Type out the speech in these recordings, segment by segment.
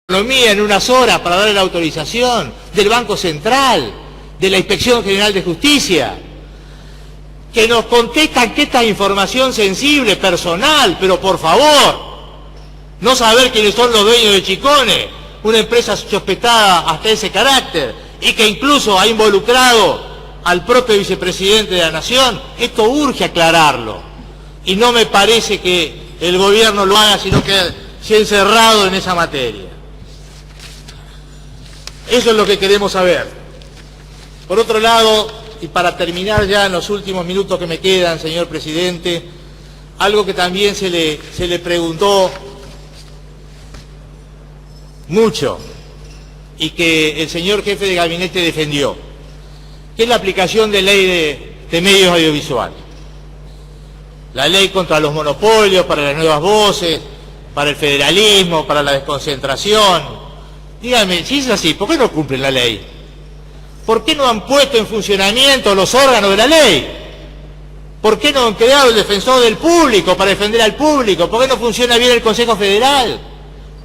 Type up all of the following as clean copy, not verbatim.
Economía en unas horas para darle la autorización, del Banco Central, de la Inspección General de Justicia, que nos contestan que esta es información sensible, personal, pero por favor, no saber quiénes son los dueños de Chicone, una empresa sospechada hasta ese carácter, y que incluso ha involucrado al propio vicepresidente de la Nación. Esto urge aclararlo, y no me parece que el gobierno lo haga, sino que se ha encerrado en esa materia. Eso es lo que queremos saber. Por otro lado, y para terminar ya en los últimos minutos que me quedan, señor presidente, algo que también se le preguntó mucho y que el señor jefe de gabinete defendió, que es la aplicación de ley de medios audiovisuales. La ley contra los monopolios, para las nuevas voces, para el federalismo, para la desconcentración. Dígame, si es así, ¿por qué no cumplen la ley? ¿Por qué no han puesto en funcionamiento los órganos de la ley? ¿Por qué no han creado el defensor del público para defender al público? ¿Por qué no funciona bien el Consejo Federal?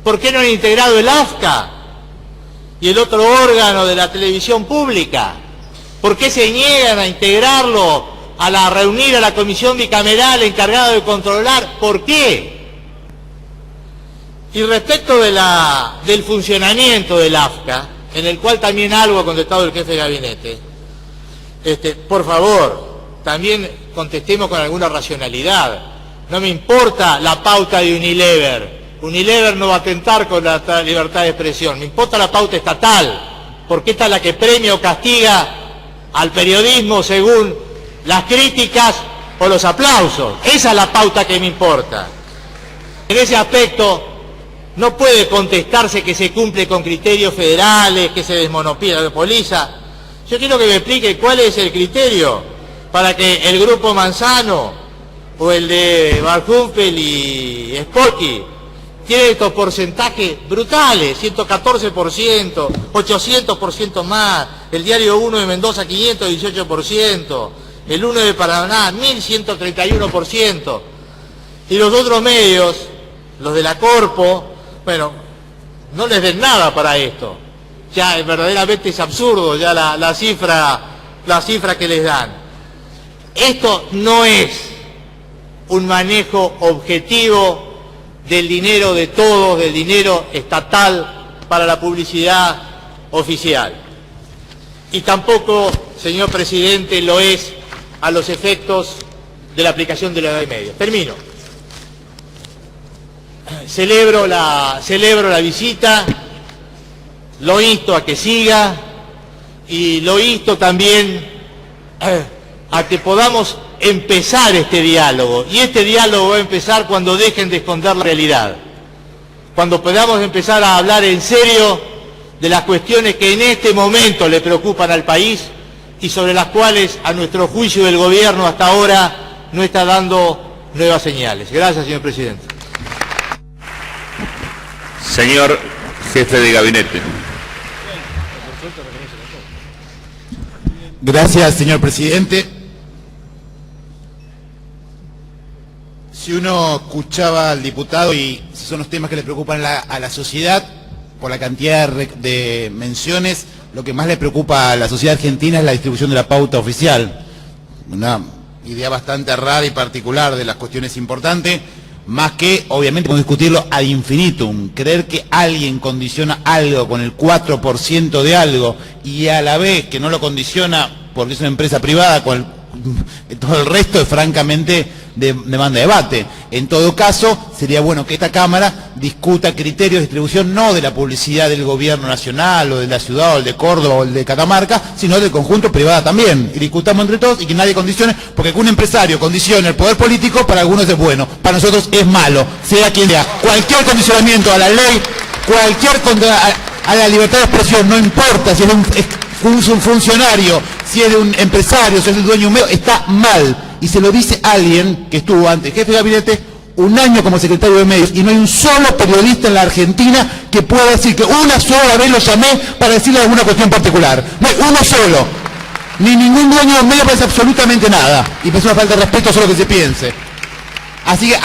¿Por qué no han integrado el AFCA y el otro órgano de la televisión pública? ¿Por qué se niegan a integrarlo, a reunir a la comisión bicameral encargada de controlar? ¿Por qué? Y respecto del funcionamiento del AFCA, en el cual también algo ha contestado el jefe de gabinete, por favor, también contestemos con alguna racionalidad. No me importa la pauta de Unilever. Unilever no va a atentar con la libertad de expresión. Me importa la pauta estatal, porque esta es la que premia o castiga al periodismo según las críticas o los aplausos. Esa es la pauta que me importa. En ese aspecto no puede contestarse que se cumple con criterios federales, que se desmonopoliza. Yo quiero que me explique cuál es el criterio para que el Grupo Manzano o el de Barhunfel y Spolky tiene estos porcentajes brutales, 114%, 800% más, el diario 1 de Mendoza 518%, el 1 de Paraná 1131%, y los otros medios, los de la Corpo, bueno, no les den nada para esto. Ya verdaderamente es absurdo ya la cifra que les dan. Esto no es un manejo objetivo del dinero de todos, del dinero estatal para la publicidad oficial. Y tampoco, señor presidente, lo es a los efectos de la aplicación de la ley de medios. Termino. Celebro la visita, lo insto a que siga y lo insto también a que podamos empezar este diálogo. Y este diálogo va a empezar cuando dejen de esconder la realidad, cuando podamos empezar a hablar en serio de las cuestiones que en este momento le preocupan al país y sobre las cuales, a nuestro juicio, el gobierno hasta ahora no está dando nuevas señales. Gracias, señor presidente. Señor jefe de gabinete. Gracias, señor presidente. Si uno escuchaba al diputado y son los temas que le preocupan a la sociedad, por la cantidad de menciones, lo que más le preocupa a la sociedad argentina es la distribución de la pauta oficial. Una idea bastante rara y particular de las cuestiones importantes. Más que, obviamente, podemos discutirlo ad infinitum. Creer que alguien condiciona algo con el 4% de algo y a la vez que no lo condiciona porque es una empresa privada, con todo el resto es francamente demanda debate. En todo caso, sería bueno que esta Cámara discuta criterios de distribución no de la publicidad del gobierno nacional o de la ciudad o el de Córdoba o el de Catamarca, sino del conjunto privada también. Y discutamos entre todos y que nadie condicione, porque que un empresario condicione el poder político para algunos es bueno, para nosotros es malo, sea quien sea. Cualquier condicionamiento a la ley, a la libertad de expresión, no importa si es un funcionario, si es de un empresario, si es el dueño de un medio, está mal. Y se lo dice alguien que estuvo antes jefe de gabinete un año como secretario de medios, y no hay un solo periodista en la Argentina que pueda decir que una sola vez lo llamé para decirle alguna cuestión particular. No hay uno solo. Ni ningún dueño de un medio parece absolutamente nada. Y es una falta de respeto solo que se piense. Así que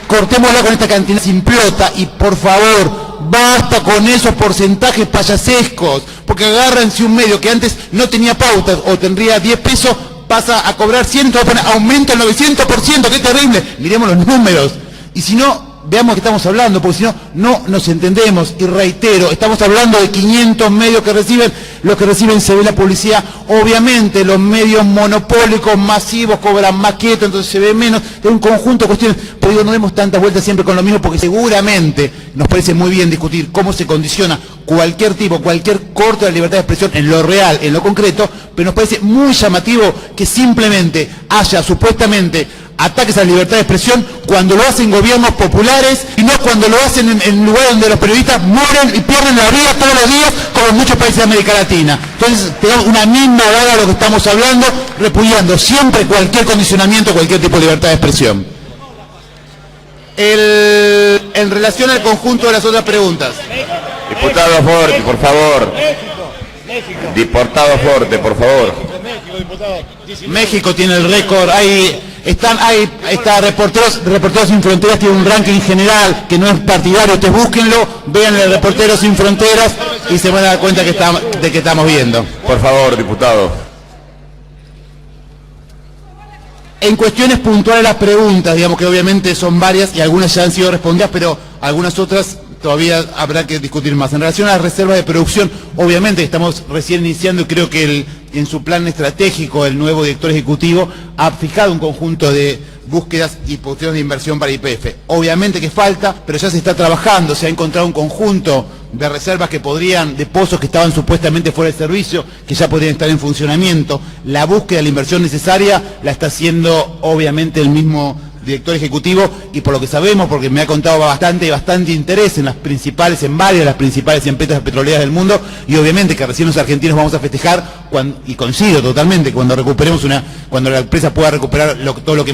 cortémosla con esta cantina simplota y por favor, basta con esos porcentajes payasescos, porque agarran si un medio que antes no tenía pautas o tendría 10 pesos, pasa a cobrar 100, aumenta el 900%, ¡qué terrible! Miremos los números. Y si no, veamos qué estamos hablando, porque si no, no nos entendemos. Y reitero, estamos hablando de 500 medios que reciben, los que reciben se ve la publicidad. Obviamente, los medios monopólicos masivos cobran más quieto, entonces se ve menos. Es un conjunto de cuestiones. Pero digo, no demos tantas vueltas siempre con lo mismo, porque seguramente nos parece muy bien discutir cómo se condiciona cualquier corte de la libertad de expresión en lo real, en lo concreto, pero nos parece muy llamativo que simplemente haya supuestamente ataques a la libertad de expresión cuando lo hacen gobiernos populares y no cuando lo hacen en lugares donde los periodistas mueren y pierden la vida todos los días, como en muchos países de América Latina. Entonces, tenemos una misma vaga de lo que estamos hablando, repudiando siempre cualquier condicionamiento, cualquier tipo de libertad de expresión. En relación al conjunto de las otras preguntas. Diputado Forte, por favor. Diputado Forte, por favor. México tiene el récord, está Reporteros Sin Fronteras tiene un ranking general que no es partidario, ustedes búsquenlo, vean el Reporteros Sin Fronteras y se van a dar cuenta de que estamos viendo. Por favor, diputado. En cuestiones puntuales las preguntas, digamos que obviamente son varias y algunas ya han sido respondidas, pero algunas otras todavía habrá que discutir más. En relación a las reservas de producción, obviamente estamos recién iniciando y creo que en su plan estratégico el nuevo director ejecutivo ha fijado un conjunto de búsquedas y posiciones de inversión para YPF. Obviamente que falta, pero ya se está trabajando, se ha encontrado un conjunto de reservas que de pozos que estaban supuestamente fuera de servicio, que ya podrían estar en funcionamiento. La búsqueda de la inversión necesaria la está haciendo obviamente el mismo director ejecutivo y por lo que sabemos, porque me ha contado bastante interés en varias de las principales empresas petroleras del mundo y obviamente que recién los argentinos vamos a festejar y coincido totalmente cuando la empresa pueda recuperar todo lo que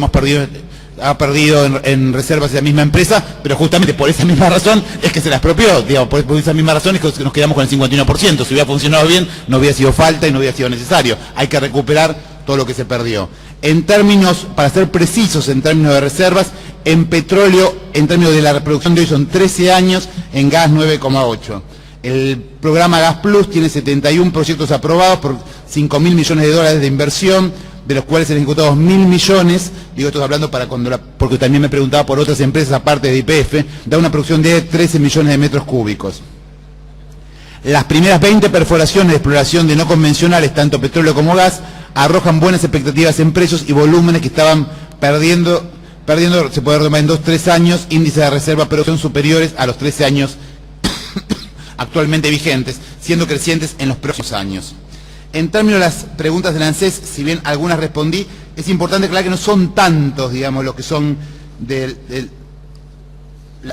ha perdido en reservas de la misma empresa, pero justamente por esa misma razón es que se la expropió, digamos, por esa misma razón es que nos quedamos con el 51%, si hubiera funcionado bien no hubiera sido falta y no hubiera sido necesario, hay que recuperar todo lo que se perdió. En términos, para ser precisos, en términos de reservas, en petróleo, en términos de la reproducción de hoy son 13 años, en gas 9,8. El programa Gas Plus tiene 71 proyectos aprobados por 5.000 millones de dólares de inversión, de los cuales se han ejecutado 1.000 millones, digo esto hablando porque también me preguntaba por otras empresas aparte de YPF, da una producción de 13 millones de metros cúbicos. Las primeras 20 perforaciones de exploración de no convencionales, tanto petróleo como gas, arrojan buenas expectativas en precios y volúmenes que estaban perdiendo, se puede retomar en 2-3 años, índices de reserva producción superiores a los 13 años actualmente vigentes, siendo crecientes en los próximos años. En términos de las preguntas del ANSES, si bien algunas respondí, es importante aclarar que no son tantos, digamos, lo que son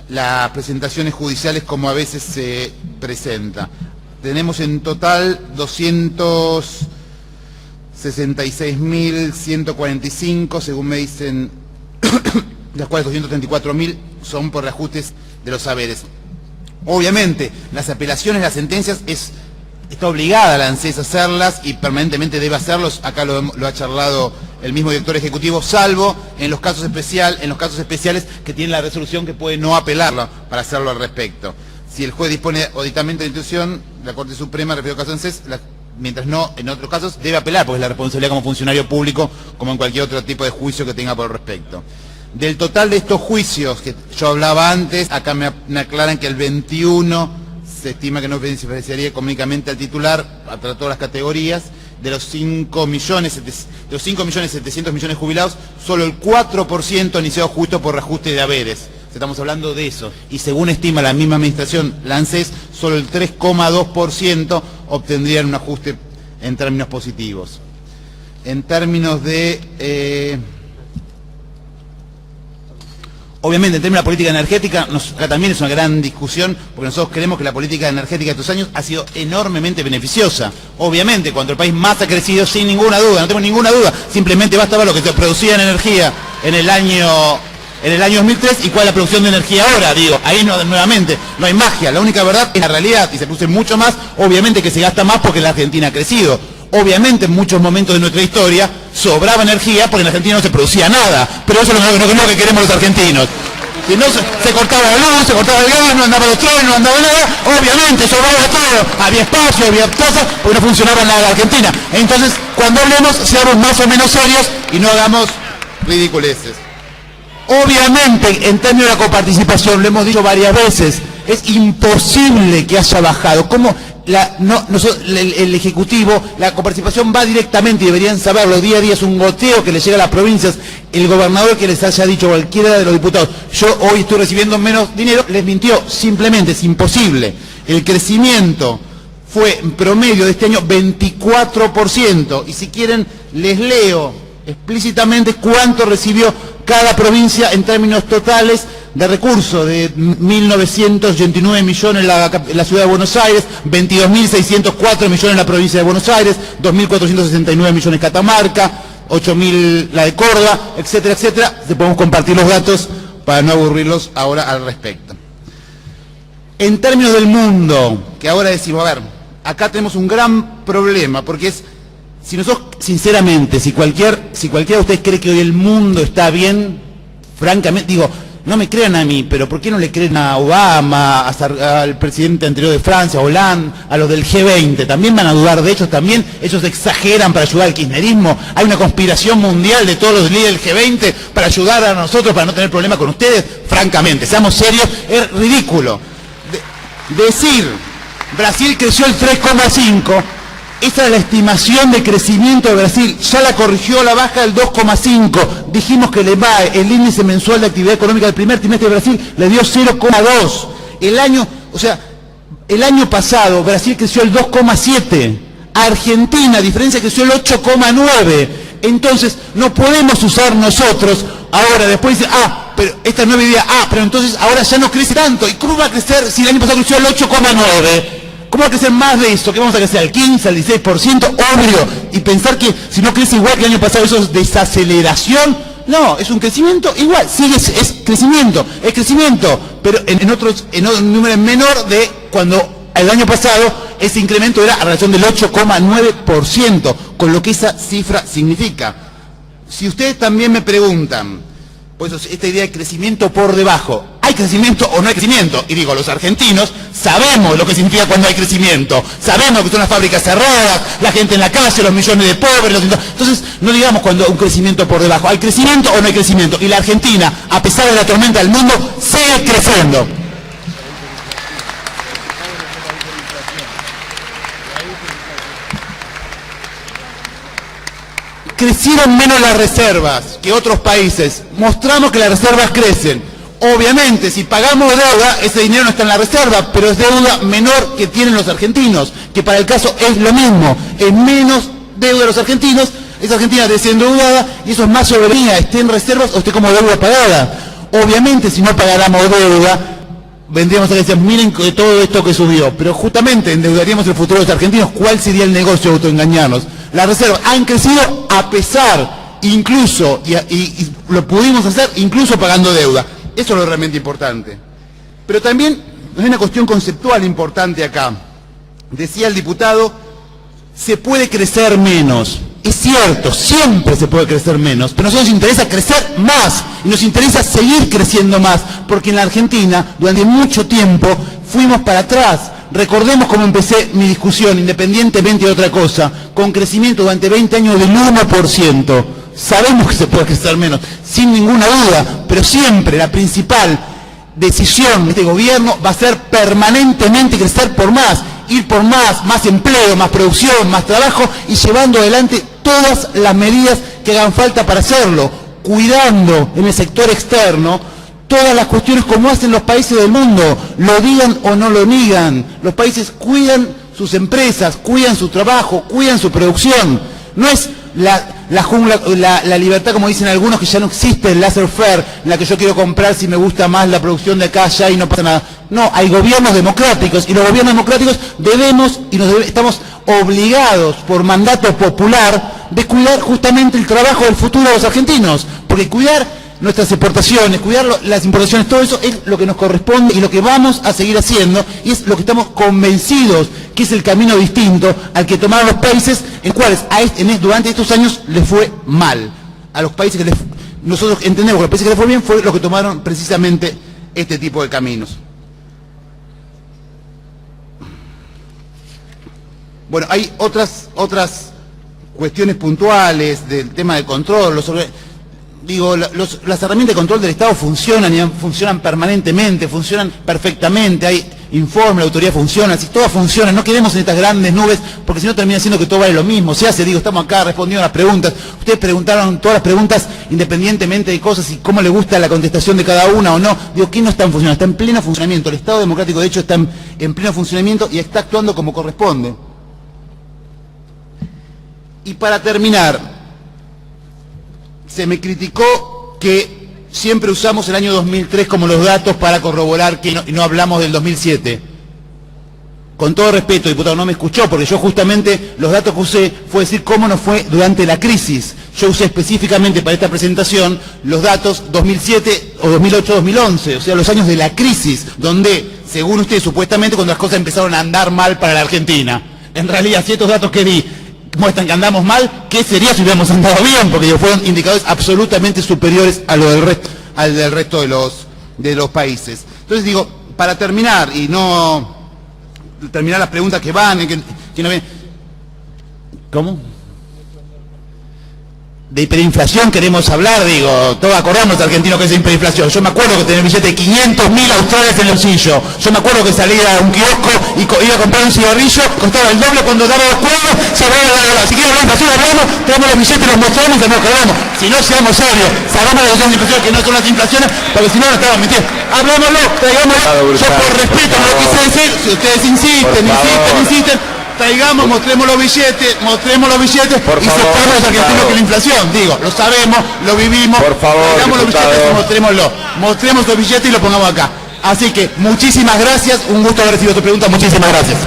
las presentaciones judiciales como a veces se presenta. Tenemos en total 266.145, según me dicen, de las cuales 234.000 son por reajustes de los saberes. Obviamente, las apelaciones, las sentencias, está obligada la ANSES a hacerlas y permanentemente debe hacerlos, acá lo ha charlado el mismo director ejecutivo, salvo en los casos especiales que tienen la resolución que puede no apelarlo para hacerlo al respecto. Si el juez dispone o dictamento de institución, la Corte Suprema, referido al caso ANSES, mientras no, en otros casos, debe apelar, porque es la responsabilidad como funcionario público, como en cualquier otro tipo de juicio que tenga por el respecto. Del total de estos juicios que yo hablaba antes, acá me aclaran que el 21 se estima que no beneficiaría económicamente al titular a todas las categorías. De los 5.700.000 millones jubilados, solo el 4% inició justo por reajuste de haberes. Estamos hablando de eso. Y según estima la misma administración, la ANSES, solo el 3,2% obtendrían un ajuste en términos positivos. En términos de... obviamente, en términos de la política energética, acá también es una gran discusión, porque nosotros creemos que la política energética de estos años ha sido enormemente beneficiosa. Obviamente, cuando el país más ha crecido, sin ninguna duda, no tengo ninguna duda, simplemente basta ver lo que se producía en energía en el año 2003 y cuál es la producción de energía ahora, ahí nuevamente, no hay magia, la única verdad es la realidad, y se produce mucho más, obviamente que se gasta más porque la Argentina ha crecido. Obviamente en muchos momentos de nuestra historia sobraba energía porque en Argentina no se producía nada, pero eso es lo que queremos los argentinos. Si no, se cortaba la luz, se cortaba el gas, no andaban los trenes, no andaba nada, obviamente sobraba todo, había espacio, había cosas, porque no funcionaba en la Argentina. Entonces, cuando hablemos, seamos más o menos serios y no hagamos ridiculeces. Obviamente, en términos de la coparticipación, lo hemos dicho varias veces, es imposible que haya bajado. ¿Cómo? El Ejecutivo, la coparticipación va directamente, y deberían saberlo, día a día es un goteo que le llega a las provincias. El gobernador que les haya dicho, cualquiera de los diputados, yo hoy estoy recibiendo menos dinero, les mintió. Simplemente es imposible. El crecimiento fue en promedio de este año 24%, y si quieren les leo explícitamente cuánto recibió cada provincia en términos totales de recursos: de 1.989 millones en la ciudad de Buenos Aires, 22.604 millones en la provincia de Buenos Aires, 2.469 millones Catamarca, 8.000 la de Córdoba, etcétera, etcétera. Se podemos compartir los datos para no aburrirlos ahora al respecto. En términos del mundo, que ahora decimos, a ver, acá tenemos un gran problema, porque es, si nosotros, sinceramente, si cualquiera de ustedes cree que hoy el mundo está bien, francamente, digo, no me crean a mí, pero ¿por qué no le creen a Obama, al presidente anterior de Francia, a Hollande, a los del G20? También van a dudar de ellos, también ellos exageran para ayudar al kirchnerismo. Hay una conspiración mundial de todos los líderes del G20 para ayudar a nosotros, para no tener problemas con ustedes. Francamente, seamos serios, es ridículo. Decir, Brasil creció el 3,5%, esa es la estimación de crecimiento de Brasil, ya la corrigió a la baja del 2,5%. Dijimos que el EMAE, el índice mensual de actividad económica del primer trimestre de Brasil, le dio 0,2%. El año pasado Brasil creció el 2,7%. Argentina, a diferencia, creció el 8,9%. Entonces, no podemos usar nosotros, ahora después dice, pero esta nueva idea, pero entonces ahora ya no crece tanto. ¿Y cómo va a crecer si el año pasado creció el 8,9%? ¿Cómo va a crecer más de esto? ¿Qué vamos a crecer al 15, al 16%? Obvio. Y pensar que si no crece igual que el año pasado, eso es desaceleración. No, es un crecimiento igual. Sigue, es crecimiento, pero en un número menor de cuando el año pasado ese incremento era a relación del 8,9%, con lo que esa cifra significa. Si ustedes también me preguntan, pues esta idea de crecimiento por debajo, ¿hay crecimiento o no hay crecimiento? Y digo, los argentinos sabemos lo que significa cuando hay crecimiento, sabemos que son las fábricas cerradas, la gente en la calle, los millones de pobres, entonces no digamos cuando un crecimiento por debajo, ¿hay crecimiento o no hay crecimiento? Y la Argentina, a pesar de la tormenta del mundo, sigue creciendo. Crecieron menos las reservas que otros países. Mostramos que las reservas crecen. Obviamente, si pagamos deuda, ese dinero no está en la reserva, pero es deuda menor que tienen los argentinos, que para el caso es lo mismo. Es menos deuda de los argentinos, esa Argentina desendeudada, y eso es más soberanía, esté en reservas o esté como deuda pagada. Obviamente, si no pagáramos deuda, vendríamos a decir, miren todo esto que subió, pero justamente endeudaríamos el futuro de los argentinos. ¿Cuál sería el negocio de autoengañarnos? Las reservas han crecido a pesar, incluso, y lo pudimos hacer incluso pagando deuda. Eso es lo realmente importante. Pero también hay una cuestión conceptual importante acá. Decía el diputado, se puede crecer menos. Es cierto, siempre se puede crecer menos, pero a nosotros nos interesa crecer más, y nos interesa seguir creciendo más, porque en la Argentina, durante mucho tiempo, fuimos para atrás. Recordemos cómo empecé mi discusión, independientemente de otra cosa, con crecimiento durante 20 años del 1%. Sabemos que se puede crecer menos, sin ninguna duda, pero siempre la principal decisión de este gobierno va a ser permanentemente crecer por más, ir por más empleo, más producción, más trabajo, y llevando adelante todas las medidas que hagan falta para hacerlo, cuidando en el sector externo todas las cuestiones como hacen los países del mundo, lo digan o no lo digan. Los países cuidan sus empresas, cuidan su trabajo, cuidan su producción. No es la jungla, la libertad, como dicen algunos, que ya no existe, el laissez-faire, en la que yo quiero comprar si me gusta más la producción de acá, allá y no pasa nada. No, hay gobiernos democráticos, y los gobiernos democráticos debemos y estamos obligados por mandato popular de cuidar justamente el trabajo del futuro de los argentinos, porque cuidar nuestras exportaciones, cuidar las importaciones, todo eso es lo que nos corresponde y lo que vamos a seguir haciendo, y es lo que estamos convencidos que es el camino distinto al que tomaron los países en cuales durante estos años les fue mal. A los países que nosotros entendemos que el país que le fue bien fue lo que tomaron precisamente este tipo de caminos. Bueno, hay otras cuestiones puntuales del tema de control. Las herramientas de control del Estado funcionan y funcionan permanentemente, funcionan perfectamente. Hay informe, la autoridad funciona, si todo funciona, no queremos en estas grandes nubes, porque si no termina siendo que todo vale lo mismo. Se hace, estamos acá respondiendo a las preguntas. Ustedes preguntaron todas las preguntas independientemente de cosas y cómo le gusta la contestación de cada una o no. ¿Qué no está en funcionamiento? Está en pleno funcionamiento. El Estado democrático, de hecho, está en pleno funcionamiento y está actuando como corresponde. Y para terminar, se me criticó que siempre usamos el año 2003 como los datos para corroborar que no hablamos del 2007. Con todo respeto, diputado, no me escuchó, porque yo justamente los datos que usé fue decir cómo nos fue durante la crisis. Yo usé específicamente para esta presentación los datos 2007 o 2008-2011, o sea, los años de la crisis, donde, según usted, supuestamente cuando las cosas empezaron a andar mal para la Argentina. En realidad, si estos datos que di muestran que andamos mal, ¿qué sería si hubiéramos andado bien? Porque fueron indicadores absolutamente superiores a al del resto de los países. Entonces para terminar, y no terminar las preguntas que van, que no ven. ¿Cómo? De hiperinflación queremos hablar, todos acordamos argentinos que es hiperinflación. Yo me acuerdo que tenía un billete de 500.000 australes en el bolsillo. Yo me acuerdo que salía a un kiosco y iba a comprar un cigarrillo, costaba el doble cuando daba los cuadros, se hablaba de si quieren hablar de inflación, hablamos, tenemos los billetes, los mostramos y nos hablamos. Si no, seamos serios, salgamos de las inflaciones que no son las inflaciones, porque si no, no estamos mintiendo. Hablámoslo, traigámoslo. Yo por respeto no lo quise decir, si ustedes insisten. Traigamos, mostremos los billetes y sepamos los argentinos que la inflación, lo sabemos, lo vivimos. Por favor, traigamos los billetes y mostrémoslo. Mostremos los billetes y lo pongamos acá. Así que, muchísimas gracias, un gusto haber recibido tu pregunta, muchísimas gracias.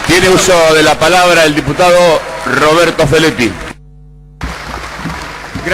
Tiene uso de la palabra el diputado Roberto Feletti.